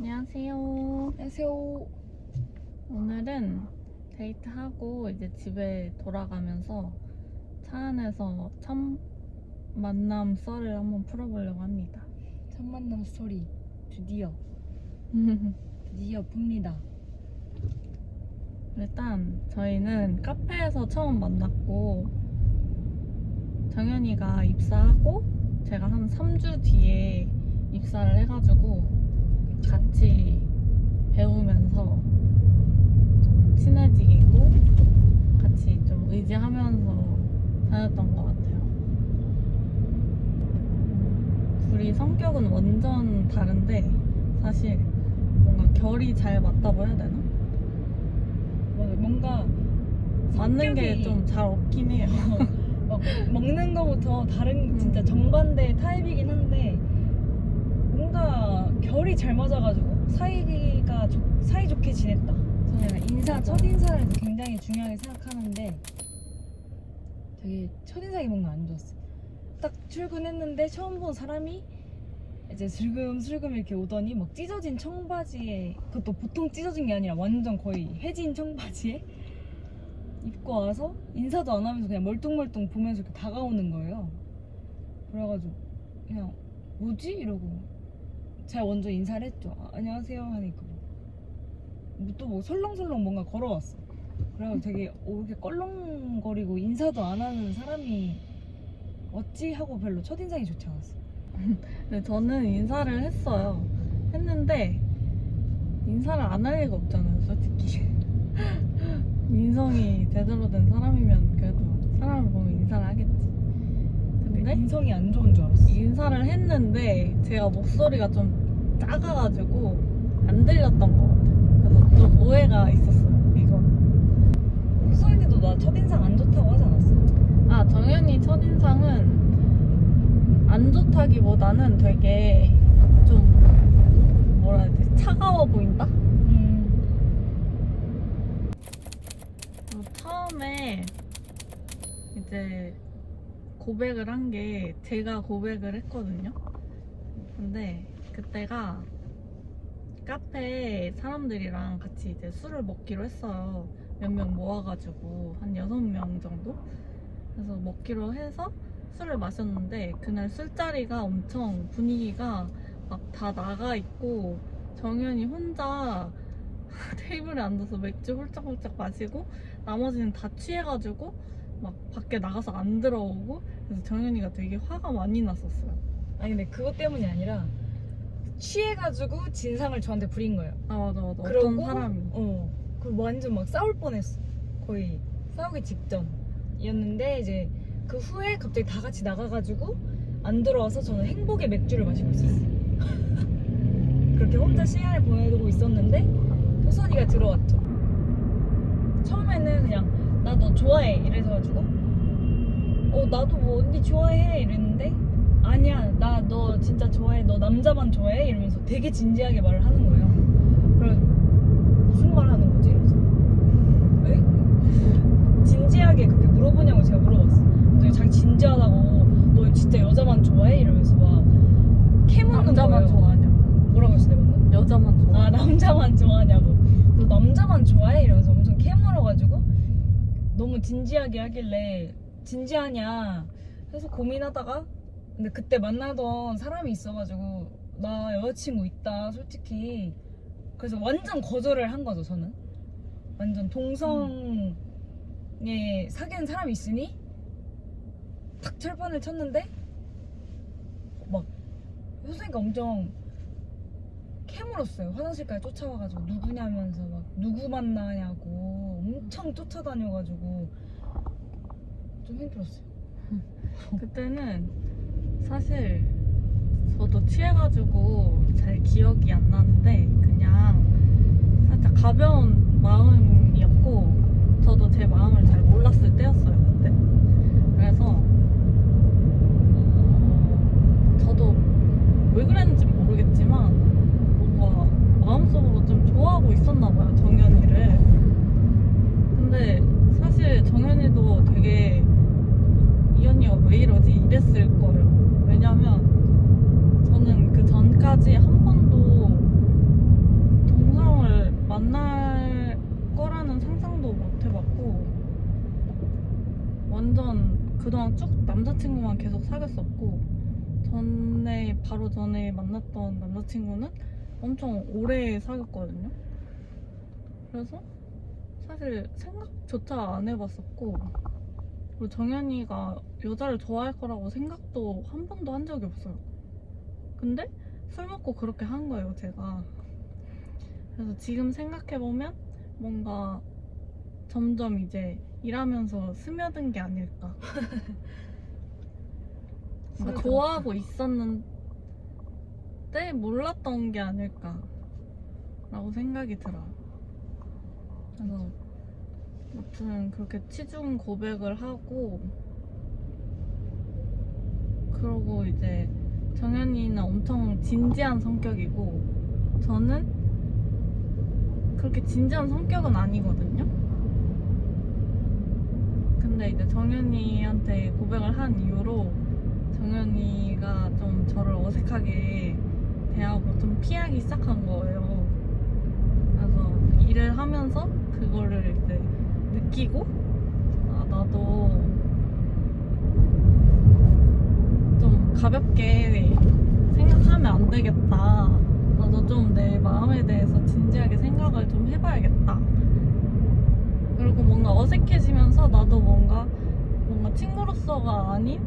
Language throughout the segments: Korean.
안녕하세요. 안녕하세요. 오늘은 데이트하고 이제 집에 돌아가면서 차 안에서 첫 만남 썰을 한번 풀어보려고 합니다. 첫 만남 스토리 드디어 풉니다. 일단 저희는 카페에서 처음 만났고 정연이가 입사하고 제가 한 3주 뒤에 입사를 해가지고 같이 배우면서 좀 친해지고 같이 좀 의지하면서 다녔던 것 같아요. 둘이 성격은 완전 다른데 사실 뭔가 결이 잘 맞다고 해야 되나? 뭔가 맞는 게 좀 잘 없긴 해요. 막 먹는 거부터 다른 진짜 정반대 타입이긴 한데 뭔가 결이 잘 맞아가지고 사이좋게 지냈다. 저는 약간 첫인사를 굉장히 중요하게 생각하는데 되게 첫인상이 뭔가 안 좋았어. 딱 출근했는데 처음 본 사람이 이제 슬금슬금 이렇게 오더니 막 찢어진 청바지에, 그것도 보통 찢어진 게 아니라 완전 거의 해진 청바지에 입고 와서 인사도 안 하면서 그냥 멀뚱멀뚱 보면서 이렇게 다가오는 거예요. 그래가지고 그냥 뭐지? 이러고 제가 먼저 인사를 했죠. 안녕하세요 하니까 또 뭐 설렁설렁 뭔가 걸어왔어. 그래가지고 되게 이렇게 껄렁거리고 인사도 안 하는 사람이 어찌 하고 별로 첫인상이 좋지 않았어. 근데 저는 인사를 했는데 인사를 안 할 리가 없잖아요, 솔직히. 인성이 제대로 된 사람이면 그래도 사람을 보면 인사를 하겠지. 근데 인성이 안 좋은 줄 알았어. 인사를 했는데 제가 목소리가 좀 작아가지고 안 들렸던 것 같아요. 그래서 좀 오해가 있었어요, 이건. 수아이도 나 첫인상 안 좋다고 하지 않았어? 아, 정연이 첫인상은 안 좋다기보다는 되게 좀 뭐라 해야 되지? 차가워 보인다? 처음에 이제 고백을 한 게 제가 고백을 했거든요. 근데 그때가 카페에 사람들이랑 같이 이제 술을 먹기로 했어요. 몇 명 모아가지고 한 6명 정도? 그래서 먹기로 해서 술을 마셨는데 그날 술자리가 엄청 분위기가 막 다 나가 있고 정연이 혼자 테이블에 앉아서 맥주 홀짝홀짝 마시고 나머지는 다 취해가지고 막 밖에 나가서 안 들어오고, 그래서 정연이가 되게 화가 많이 났었어요. 아니 근데 그것 때문이 아니라 취해가지고 진상을 저한테 부린 거예요. 아, 맞아. 그러고, 어떤 사람이 그리고 완전 막 싸울 뻔했어. 거의 싸우기 직전이었는데 이제 그 후에 갑자기 다 같이 나가가지고 안 들어와서 저는 행복의 맥주를 마시고 있었어요. 그렇게 혼자 시간을 보내고 있었는데 호선이가 들어왔죠. 처음에는 그냥 나 너 좋아해 이래서가지고 나도 뭐 언니 좋아해 이랬는데 아니야 나 너 진짜 좋아해, 너 남자만 좋아해 이러면서 되게 진지하게 말을 하는 거예요. 그래서 무슨 말 하는 거지? 이러면서 에? 진지하게 그렇게 물어보냐고 제가 물어봤어. 그랬더니 자기 진지하다고 너 진짜 여자만 좋아해? 이러면서 막 캐묻는 남자만 거예요. 좋아하냐고. 뭐라고 했어 내가 방금? 여자만 좋아하냐고. 아 남자만 좋아하냐고. 너 남자만 좋아해? 이러면서 엄청 캐물어가지고 너무 진지하게 하길래 진지하냐 해서 고민하다가 근데 그때 만나던 사람이 있어가지고 나 여자친구 있다 솔직히. 그래서 완전 거절을 한 거죠. 저는 완전 동성에 사귀는 사람이 있으니 탁 철판을 쳤는데 막 효선이가 엄청 캐물었어요. 화장실까지 쫓아와가지고 누구냐면서 막 누구 만나냐고 엄청 쫓아다녀가지고 좀 힘들었어요. 그때는 사실 저도 취해가지고 잘 기억이 안 나는데 그냥 살짝 가벼운 마음이었고 저도 제 마음을 잘 몰랐을 때였어요, 그때. 그래서 저도 왜 그랬는지 모르겠지만 뭔가 마음속으로 좀 좋아하고 있었나 봐요, 정연이를. 근데 사실 정연이도 되게 이 언니가 왜 이러지? 이랬을 거예요. 왜냐면 저는 그 전까지 한 번도 그동안 쭉 남자친구만 계속 사귀었었고 바로 전에 만났던 남자친구는 엄청 오래 사귀었거든요. 그래서 사실 생각조차 안 해봤었고, 그리고 정연이가 여자를 좋아할 거라고 생각도 한 번도 한 적이 없어요. 근데 술 먹고 그렇게 한 거예요, 제가. 그래서 지금 생각해보면 뭔가 점점 이제 일하면서 스며든 게 아닐까. 그러니까 좋아하고 있었는데 몰랐던 게 아닐까 라고 생각이 들어요. 그래서 아무튼 그렇게 치중 고백을 하고, 그러고 이제 정연이는 엄청 진지한 성격이고 저는 그렇게 진지한 성격은 아니거든요. 근데 이제 정연이한테 고백을 한 이후로 정연이가 좀 저를 어색하게 대하고 좀 피하기 시작한 거예요. 그래서 일을 하면서 그거를 이제 느끼고, 아, 나도 좀 가볍게 생각하면 안 되겠다. 나도 좀 내 마음에 대해서 진지하게 생각을 좀 해봐야겠다. 그리고 뭔가 어색해지면서 나도 뭔가 친구로서가 아닌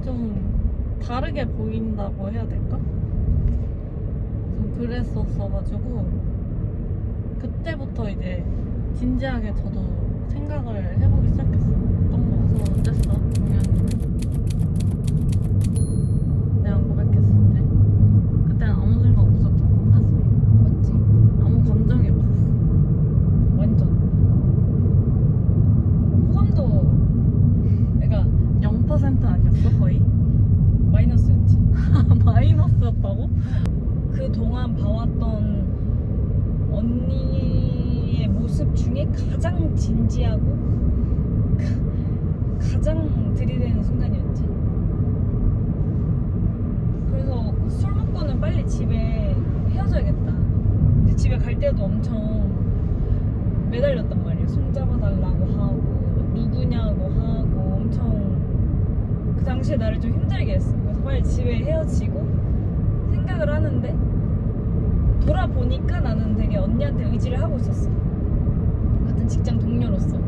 좀 다르게 보인다고 해야 될까? 좀 그랬었어가지고 그때부터 이제 진지하게 저도 생각을 해보기 시작했어요. 어떤 거 같아? 어땠어? 정연이는? 내가 고백했을 때 그때는 아무 생각 없었잖아, 사실. 맞지? 아무 감정이 없었어. 완전 호감도 그러니까 0% 아니었어, 거의? 마이너스였지. 마이너스였다고? 그동안 봐왔던 언니의 모습 중에 가장 진지하고 가장 들이대는 순간이었지. 그래서 술 먹고는 빨리 집에 헤어져야겠다. 근데 집에 갈 때도 엄청 매달렸단 말이야. 손잡아달라고 하고 누구냐고 하고 엄청 그 당시에 나를 좀 힘들게 했어. 그래서 빨리 집에 헤어지고 생각을 하는데 돌아보니까 나는 되게 언니한테 의지를 하고 있었어. 같은 직장 동료로서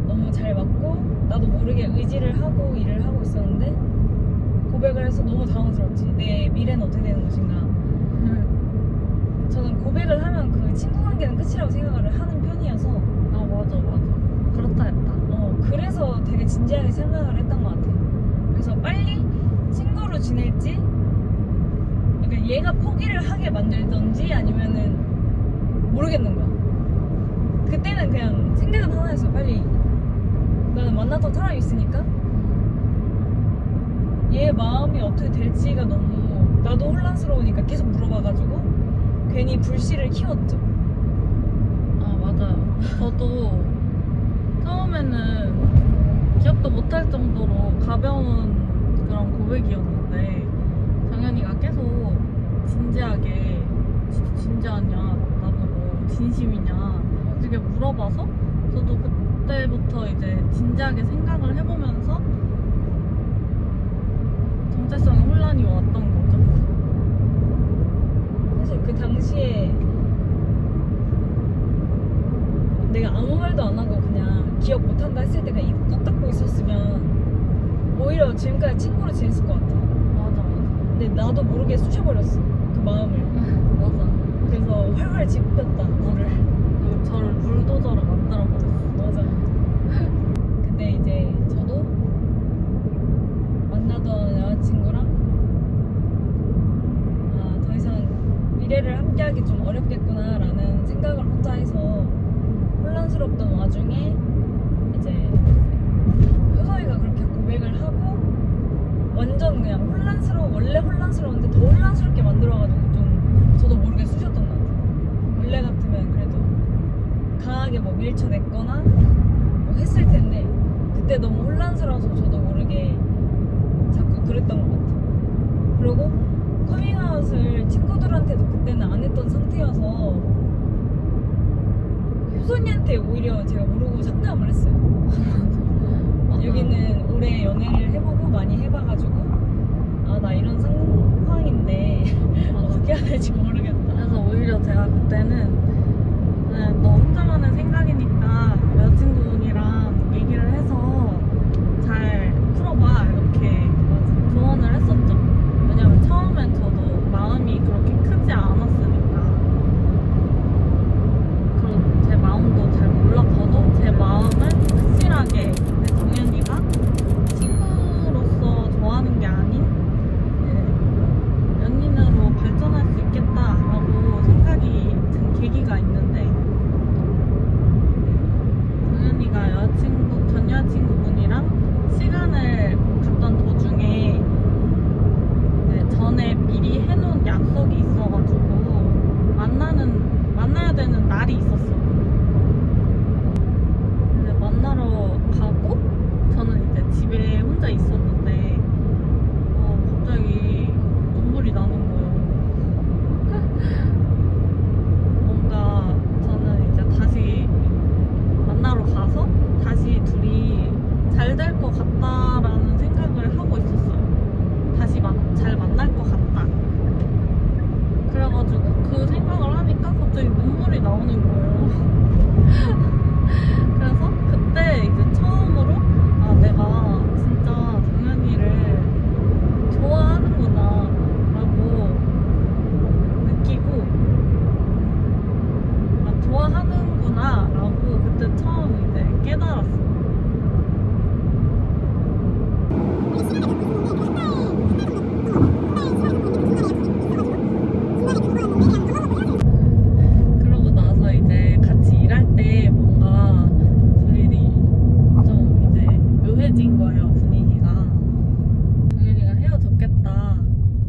너무 잘 맞고 나도 모르게 의지를 하고 일을 하고 있었는데 고백을 해서 너무 당황스럽지. 내 미래는 어떻게 되는 것인가. 저는 고백을 하면 그 친구 관계는 끝이라고 생각을 하는 편이어서 아, 맞아. 그렇다 했다. 그래서 되게 진지하게 생각을 했던 것 같아. 그래서 빨리 친구로 지낼지, 그러니까 얘가 포기를 하게 만들던지 아니면은 모르겠는 거야. 그때는 그냥 생각은 하나였어. 빨리 나는 만났던 사람이 있으니까 얘 마음이 어떻게 될지가 너무 나도 혼란스러우니까 계속 물어봐가지고 괜히 불씨를 키웠죠. 아, 맞아요. 저도 처음에는 기억도 못할 정도로 가벼운 그런 고백이었는데 정연이가 계속 진지하게 진지하냐, 나보고 진심이냐 이렇게 물어봐서 저도 그때부터 이제 진지하게 생각을 해보면서 정체성의 혼란이 왔던 거죠. 사실 그 당시에 내가 아무 말도 안 하고 그냥 기억 못한다 했을 때 그냥 입 꾹 닫고 있었으면 오히려 지금까지 친구로 지냈을 것 같아. 맞아. 근데 나도 모르게 쑤셔버렸어 그 마음을. 맞아. 그래서 활활 지폈다 물을. 그리고 저를 불도저로 만들어버렸어. 맞아. 근데 이제 저도 만나던 여자친구랑 더 이상 미래를 함께하기 좀 어렵겠구나라는 생각을 혼자 해서 혼란스럽던 와중에 이제 효서이가 그렇게 고백을 하고 완전 그냥 원래 혼란스러운데 더 혼란스럽게 만들어가지고 좀 저도 모르게 쑤셨던 것 같아요. 원래 같으면 그래도 강하게 뭐 밀쳐냈거나 뭐 했을 텐데 그때 너무 혼란스러워서 저도 모르게 자꾸 그랬던 것 같아요. 그리고 커밍아웃을 친구들한테도 그때는 안 했던 상태여서 효선이한테 오히려 제가 모르고 상담을 했어요. 여기는 오래 연애를 해보고 많이 해봐가지고 아 나 이런 상황인데 어떻게 해야 될지 모르겠다. 그래서 오히려 제가 그때는 그냥 너 혼자만의 생각이니까 여자친구분이랑 얘기를 해서 잘 풀어봐 이렇게 조언을 했었죠. 왜냐면 처음엔 저도 마음이 그렇게 크지 않았으니까. 그리고 제 마음도 잘 몰랐어도 제 마음을 확실하게 정연이가 친구로서 좋아하는 게 아닌 연인으로 발전할 수 있겠다라고 생각이 든 계기가 있는데, 정연이가 전 여자친구분이랑 시간을 갔던 도중에 이제 전에 미리 해놓은 약속이 있어가지고 만나야 되는 날이 있었어. 근데 만나러 가고 저는 이제 집에 혼자 있었는데 갑자기 눈물이 나는 거예요. 뭔가 저는 이제 다시 만나러 가서 다시 둘이 잘 될 것 같다라는 생각을 하고 있었어요. 다시 잘 만날 것 같다. 그래가지고 그 생각을 하니까 갑자기 눈물이 나오는 거예요. 그래서 그때 이제 처음으로 아 내가 진짜 정연이를 좋아하는구나 라고 느끼고, 아 좋아하는구나 라고 그때 처음 이제 깨달았어. 그러고 나서 이제 같이 일할 때 뭔가 둘이 좀 이제 묘해진 거예요, 분위기가. 정연이가 헤어졌겠다.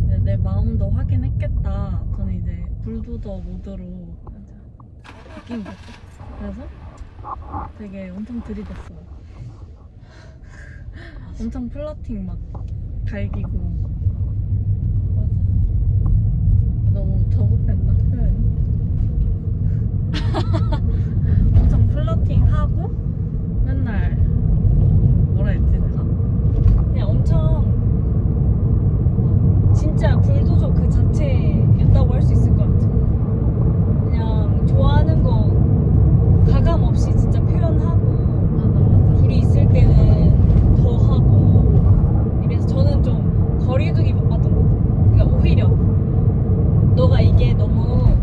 이제 내 마음도 확인했겠다. 저는 이제 불도저 모드로 바뀐 거죠. 그래서 되게 엄청 들이댔어요. 엄청 플러팅 막 갈기고. 너무 저급했나? 표현이? 엄청 플러팅하고 맨날 뭐라 했지 내가? 그냥 엄청 진짜 불도저 그 자체였다고 할 수 있을 것 같아. 그냥 좋아하는 거 가감 없이 진짜 표현하고 맞아. 둘이 있을 때는 더 하고 이래서 저는 좀 거리두기 바빴던 것 같아요. 그러니까 오히려 너가 이게 너무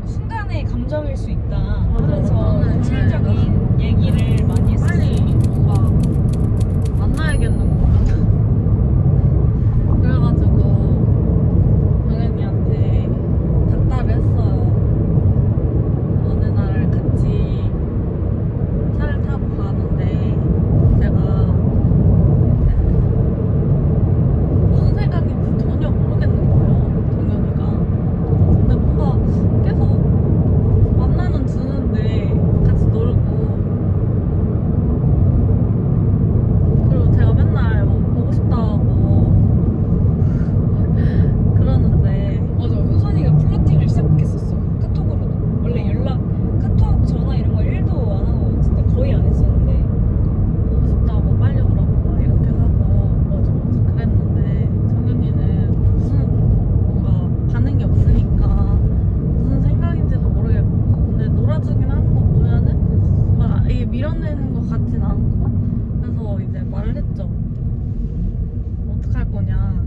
순간의 감정일 수 있다 하면서 저는 현실적인 얘기를 많이 했어요. 빨리 뭔가 만나야겠는 거야. 그래가지고 정연이한테 닥달을 했어요. 어느 날 같이 차를 타고 가는데 제가 무슨 생각인지 전혀 모르겠는 거예요, 정연이가. 근데 뭔가 계속 만나는 주는데 같이 놀고, 그리고 제가 맨날 뭐 보고 싶다고 그러는데 맞아, 효선이가 플러팅을 시작했었어. 카톡으로도. 원래 카톡, 전화 이런 거 1도 안 하고 진짜 거의 안 했었는데. 보고 싶다고 빨리 오라고 막 이렇게 하고 그랬는데, 정연이는 무슨 뭔가 반응이 없으니까 무슨 생각인지도 모르겠고, 근데 놀아주긴 하는 거 보면은 막 이게 밀어내는 것 같진 않고. 그래서 이제 말을 했죠. 어떡할 거냐,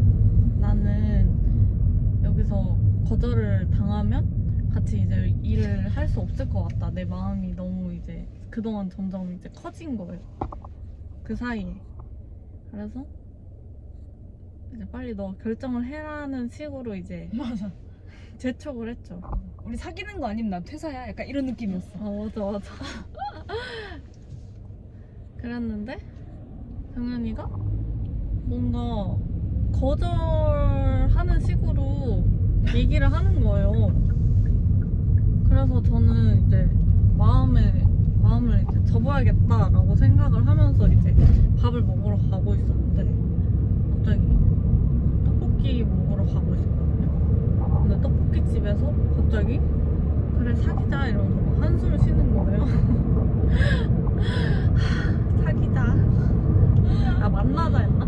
나는 여기서 거절을 당하면 같이 이제 일을 할 수 없을 것 같다. 내 마음이 너무 이제 그동안 점점 이제 커진 거예요, 그 사이에. 그래서 이제 빨리 너 결정을 해라는 식으로 이제 맞아. 재촉을 했죠. 우리 사귀는 거 아니면 난 퇴사야. 약간 이런 느낌이었어. 맞아. 그랬는데 정연이가 뭔가 거절하는 식으로 얘기를 하는 거예요. 그래서 저는 이제 마음을 이제 접어야겠다라고 생각을 하면서 이제 밥을 먹으러 가고 있었는데 갑자기 떡볶이 먹으러 가고 있었거든요. 근데 떡볶이 집에서 갑자기 그래 사귀자 이러면서 막 한숨을 쉬는 거예요. 사귀자. 만나자 했나?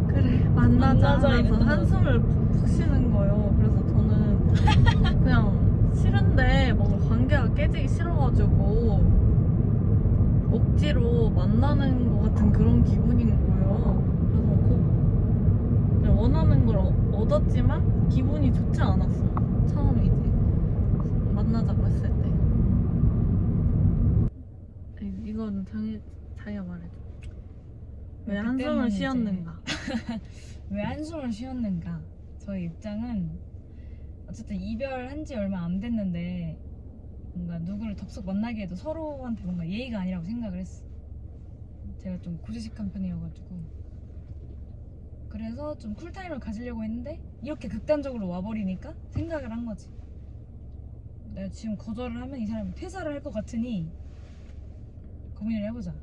그래 만나자 만나자 하면서 이랬던 거. 한숨을 푹푹 쉬는 거예요. 그래서 저는 그냥 싫은데 뭔가 관계가 깨지기 싫어가지고 억지로 만나는 것 같은 그런 기분인 거예요. 그래서 그냥 원하는 걸 얻었지만 기분이 좋지 않았어. 처음에 이제 만나자고 했을 때. 이건 자기가 말해줘. 왜 그때는 한숨을 이제 쉬었는가? 왜 한숨을 쉬었는가? 저희 입장은 어쨌든 이별한 지 얼마 안 됐는데 뭔가 누구를 덥석 만나게 해도 서로한테 뭔가 예의가 아니라고 생각을 했어. 제가 좀 고지식한 편이어가지고 그래서 좀 쿨타임을 가지려고 했는데 이렇게 극단적으로 와버리니까 생각을 한 거지. 내가 지금 거절을 하면 이 사람이 퇴사를 할 것 같으니 고민을 해보자.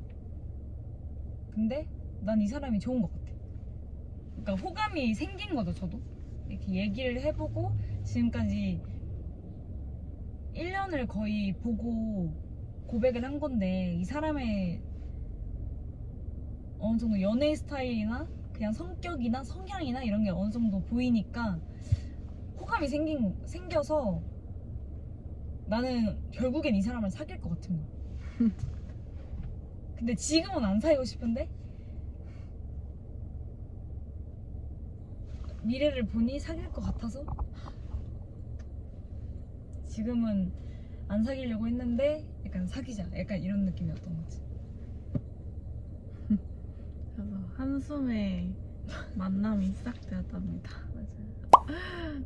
근데 난 이 사람이 좋은 것 같아. 그러니까 호감이 생긴 거죠. 저도 이렇게 얘기를 해보고 지금까지 1년을 거의 보고 고백을 한 건데 이 사람의 어느 정도 연애 스타일이나 그냥 성격이나 성향이나 이런 게 어느 정도 보이니까 호감이 생겨서 나는 결국엔 이 사람을 사귈 것 같은 거야. 근데 지금은 안 사귀고 싶은데 미래를 보니 사귈 것 같아서 지금은 안 사귀려고 했는데 약간 사귀자 약간 이런 느낌이었던 거지. 그래서 한숨의 만남이 시작되었답니다. 맞아요.